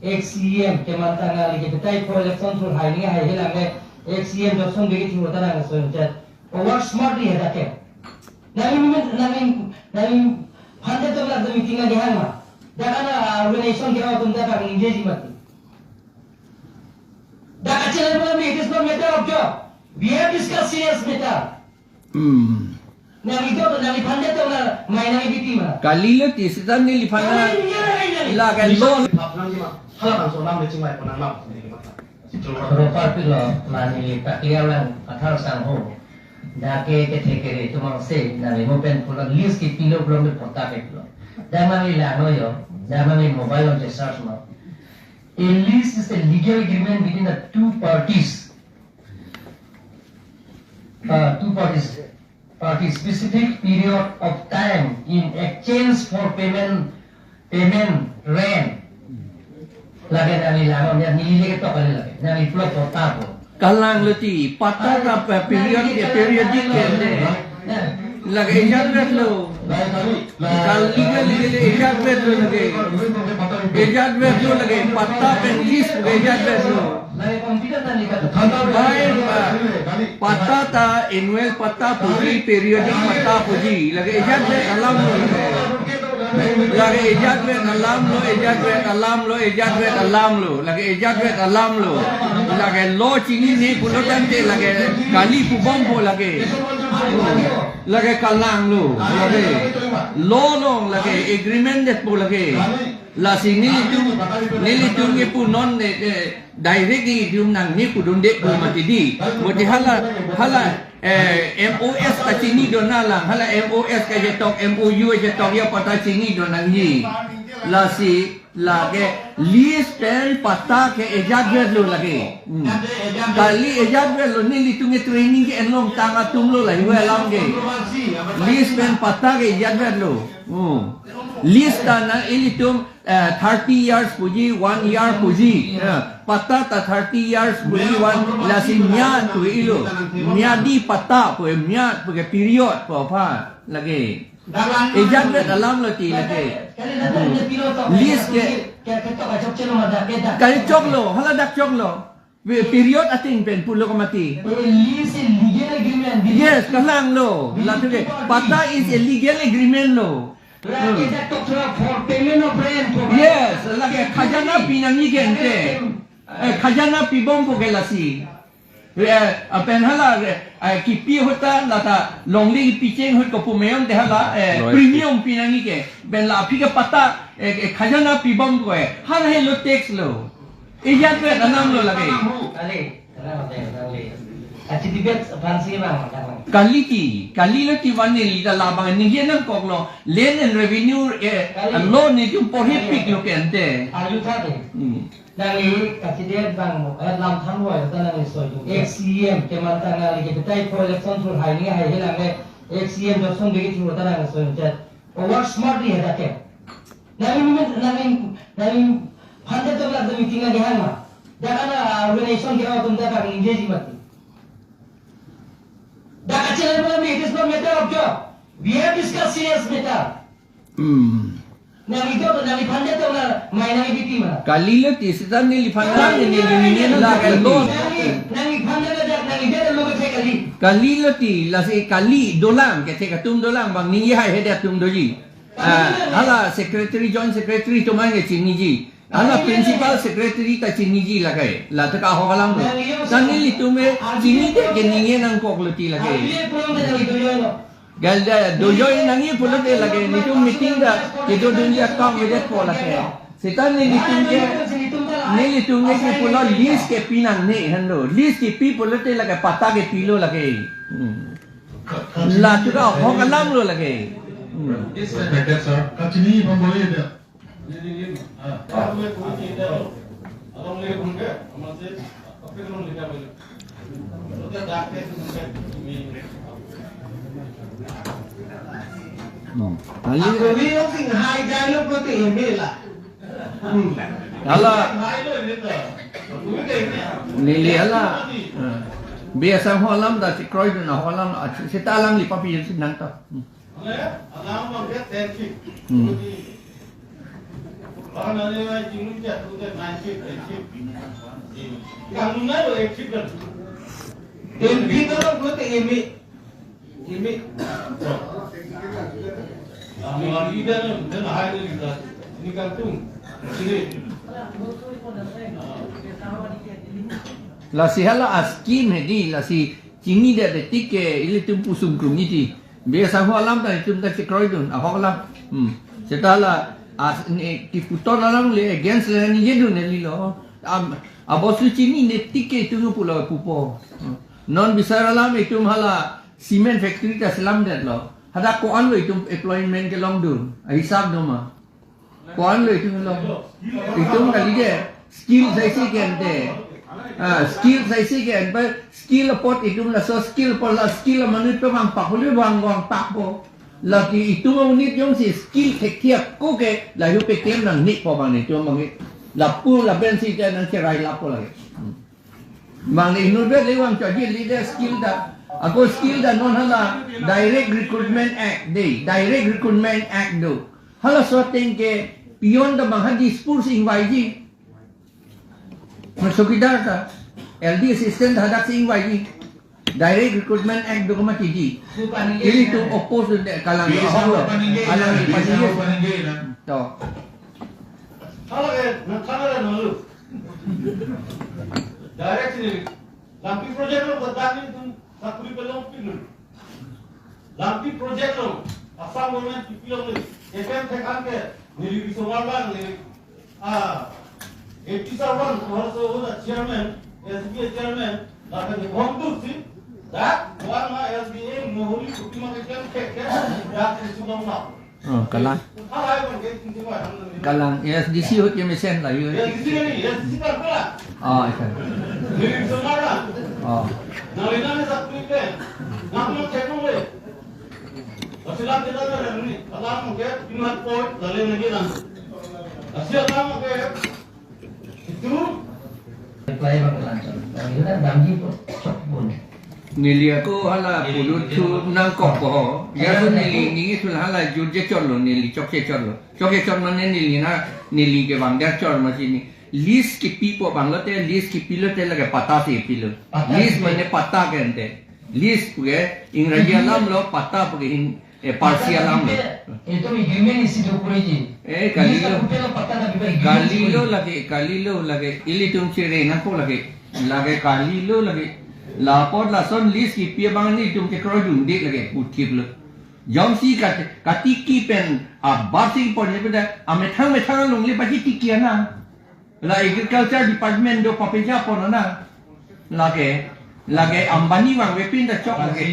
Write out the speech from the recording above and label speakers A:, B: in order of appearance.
A: एक CEM के मंत्रणा लिखे बिताई फॉर इलेक्शन थ्रू हाइनिंग हाई हिलांगे एक CEM जॉनसन बेगी थी होता ना सोचते ओवर स्मार्टली है ताके नवीन फंडे तो लग मीटिंग आगे हां दाका ना ऑर्गेनाइजेशन के तुम दाका इंगेज मत दाका चैनल पर it is not matter of job we have discuss serious matter नवी तो नवी फंडे तो ना मायना की बीती में
B: kali le ti sitan ni lifana la kan lo
C: hala kan so nam le chingwai pona ma
A: रोपर पिलो मानी पटियालन कथार sang हो दाके के ठेकेरे तुम से नवी मोबाइल पुलो लिस्ट की पिलो पुलो में पता के पिलो दामानी लानो यो दामानी mobile on the search ma a lease is a legal agreement between the two parties specific period of time in exchange for payment rent lagi nami lawan yang nilai kita kali lagi nami pulau kota pun
B: kalang le ti pata ka periodic ke de lagi ejat vet lo kali le ejat vet lo lagi pata pen list ejat vet lo pata ta annual pata puji periodic pata puji lagi ejat vet alam lo lagi ejat vet alam lo lagi ejat vet alam lo lagi lo cini ni pulotan te lagi kali pubom po lagi kalang lo lagi lo long lagi agreement det po lagi la sini tu nge pu non directly tu nang ni pu dunde pu mati di moti hala MOS ka cini do na lang hala MOS ka je tok MOU je tok ya pata cini do nang ni la si lage list pen pata ke ejat lo lagi kali ejat lo ni li tu nge training ke enlong tanga tum lo la hiwa lam ge list pen pata ke ejat lo list na ili tum 30 years puji 1 year puji pata ta 30 years puji 1 la si nya tu ilo nya di pata pu nya pu ke period pu apa lagi ejat alam lo ti lagi list ke kali chok lo hala dak chok lo period ating pen pulo ko mati
A: lease legal agreement
B: yes kalang lo la tu ke pata is a legal agreement lo
A: for payment of rent
B: yes lagi khajana pinangi gente khajana pibom po gelasi apen hala kipi hota lata longli picheng hot ko pumeon de hala premium pinangi ke ben la phi ke pata khajana pibom ko hala he lo tax lo ejat pe anam lo lagi kali lo ti wan ni da labang ni yen ko lo land and revenue law ni tu prohibit lo kente
A: ayu tha de nang katidet bang lam tham hoi ta nang so ek CEM ke mantan lagi bitai for election through hiring hai hilang ek CEM jobson begi thi hota nang so chat over smartly है ताके नवीन फंडे तो लग मीटिंग आगे हां दाका ना ऑर्गेनाइजेशन के तुम दाका इंगेज मत दाका चैनल पर it is not matter of job we have discuss serious matter nami fanda to na maina ni biti ma
B: kali le ti sitan ni lifana ni la kan lo
A: nami fanda da nami de lo ke
B: kali le ti la se kali dolang ke te katum dolang bang ni hai he da tum doji hala secretary joint secretary to mang ke chini ji hala principal secretary ta chini ji la kai la ta ka ho galang lo tan ni li tu me chini de ke ni nang kok lo ti la kai galda dojo nangi pulut lagi ni tu meeting da itu dunia kam medet pola ke setan ni tu ke pulo list ke pinang ni hando list ke pi pulut lagi pata ke pilo lagi la tu ka ho kalam lo lagi
C: yes sir kachini pambole dia
A: Kali ni sing hai jalur putih ini lah.
B: Hala nili hala biasa holam da si kroy na holam si talang li papi si nang to
C: Bahkan ada yang jatuh dan nasib. Kamu nggak lo ekip kan? Kita orang buat ini. Kamu lagi dan hari ini kantung.
B: La si hala askim hedi la si cingi dia detik ke ili tum pusum krum ni ti. Biasa ho alam ta tum ta kroi dun a hokla. Setala as ni ti puton alam le against le ni jedun ni lo. Abosu cingi detik ke tu pula pupo. Non bisa alam itu hala cement factory ta selam dat lo. Hada ko an lo itu employment ke long dun. Hisab do ma. Ko an lo itu lo. Itu kali dia skill sai si ke ante. Skill saya sih kan, skill pot itu lah so skill pot lah skill menurut pemang pak boleh bang pak po, lagi itu mau nit yang si skill ketiak ko ke, lah itu pekem nang nit po bang itu mang lapu lah bensin kan nang cerai lapu lagi. Mang ini nurbet lewang jadi leader skill dah, aku skill dah non hala direct recruitment act deh, direct recruitment act do, hala sorting ke pion dah bang hadis pur sing waji. Masuk kita ka LD assistant hadak sing wai direct recruitment act dokumen tiji ini tu oppose de kalang alang paningge to
C: kalau nolu direct sini lampi project lo badani tu sakuri pelong pilu lampi project lo asal momen pilu lo FM tekan ke nili bisomarban nili 87 also the chairman, SBA chairman, Dr. Tuliram that one SBA Moholi Kutima can take care that is no.
B: Kalang kalang SDC hot yang mesen lah you.
C: SDC kan pula.
B: Ikan.
C: Ini semua. Nalina ni satu ikan. Nak mau cek boleh. Asilan kita ada ni. Kalau mau ke pinat point dalem lagi nak. Asilan mau ke
A: Apply bang lancar. Itu kan bangji pun.
B: Nili aku hala pulut tu nangkok ko. Ya tu nili tu hala jurje chorlo nili chokche chorlo. Chokche chorlo nili na nili ke bang dia chor masih ni. List ki pipo banglote list ki pilote lage pata si pilo. List mana pata kente. List puge Inggeris alam lo pata puge Parsi alam lo.
A: Itu human isi dokure ji.
B: Kalilo lagi ili tum cire nako lagi kalilo lagi lapor la son list ki pia bang ni tum ke kroi dun dik lagi putip lo jom si katiki pen basing pon ni pada amethang long le pagi tiki na la agriculture department do papeja pon na lagi ambani wang wepin da chok lagi